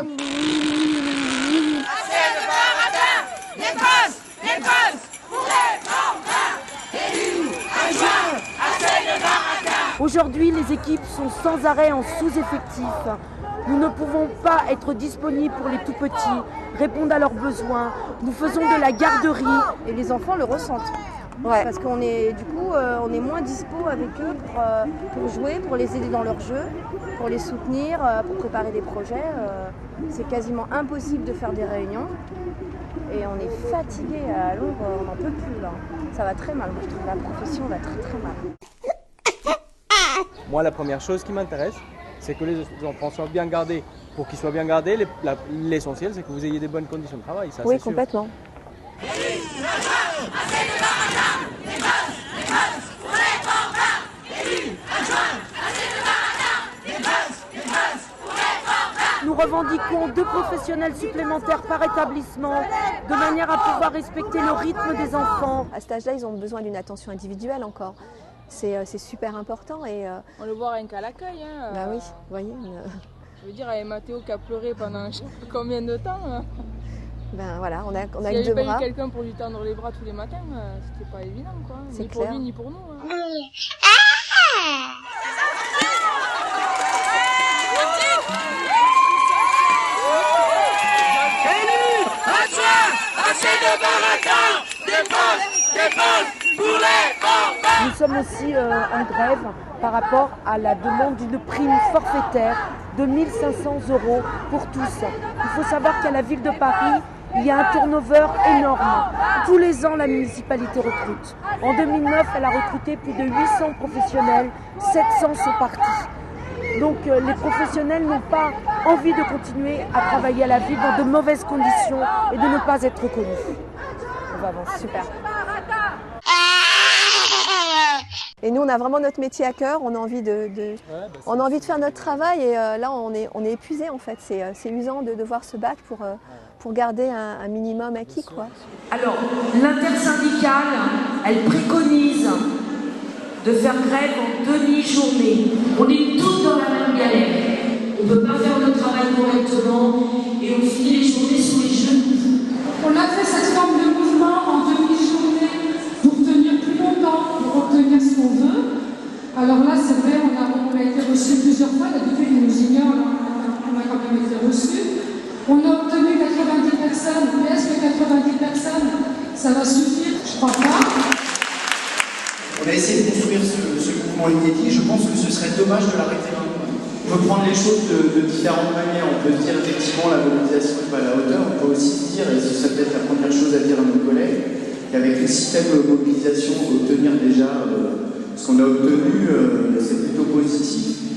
le baratin, les gosses pour les bambins, élus, adjoints, assez de baratin. Aujourd'hui, les équipes sont sans arrêt en sous-effectif. Nous ne pouvons pas être disponibles pour les tout-petits, répondre à leurs besoins. Nous faisons de la garderie. Et les enfants le ressentent. Ouais. Parce qu'on est, du coup, on est moins dispo avec eux pour jouer, pour les aider dans leur jeu, pour les soutenir, pour préparer des projets. C'est quasiment impossible de faire des réunions. Et on est fatigué à Londres, on n'en peut plus là. Ça va très mal, moi je trouve la profession va très très mal. Moi, la première chose qui m'intéresse, c'est que les enfants soient bien gardés. Pour qu'ils soient bien gardés, l'essentiel, c'est que vous ayez des bonnes conditions de travail. Ça, Oui, c'est sûr. complètement. Nous revendiquons 2 professionnels supplémentaires par établissement, de manière à pouvoir respecter le rythme des enfants. À cet âge-là, ils ont besoin d'une attention individuelle encore. C'est super important. Et, on le voit rien qu'à l'accueil. Hein, bah oui, vous voyez. Je veux dire, avec Mathéo qui a pleuré pendant je sais pas combien de temps. Ben voilà, on a que 2 bras. S'il n'y avait pas eu quelqu'un pour lui tendre les bras tous les matins, c'était pas évident, quoi. Ni clair. pour lui, ni pour nous. Hein. Élus, adjoints, assez de baratin, des postes pour les bambins. Nous sommes aussi en grève par rapport à la demande d'une prime forfaitaire de 1 500 € pour tous. Il faut savoir qu'à la ville de Paris, il y a un turnover énorme. Tous les ans, la municipalité recrute. En 2009, elle a recruté plus de 800 professionnels, 700 sont partis. Donc les professionnels n'ont pas envie de continuer à travailler à la ville dans de mauvaises conditions et de ne pas être reconnus. On va avancer, super. Et nous, on a vraiment notre métier à cœur, on a envie de faire notre travail et là, on est épuisé en fait. C'est usant de devoir se battre pour garder un minimum acquis, quoi. Alors, l'intersyndicale, elle préconise de faire grève en demi-journée. On est tous dans la même galère. On ne peut pas faire notre travail correctement et on finit les journées sur les genoux. On a fait cette forme de mouvement en demi-journée pour tenir plus longtemps, pour obtenir ce qu'on veut. Alors là, c'est vrai, on a été reçus plusieurs fois. D'habitude, ils nous ignorent, on a quand même été reçus. On a obtenu 90 personnes, mais est-ce que 90 personnes, ça va suffire? Je crois pas. On a essayé de construire ce mouvement inédit. Je pense que ce serait dommage de l'arrêter maintenant. On peut prendre les choses de différentes manières. On peut se dire effectivement la mobilisation n'est pas à la hauteur. On peut aussi se dire, et ce serait peut-être la première chose à dire à nos collègues, qu'avec une système de mobilisation, obtenir déjà ce qu'on a obtenu, c'est plutôt positif.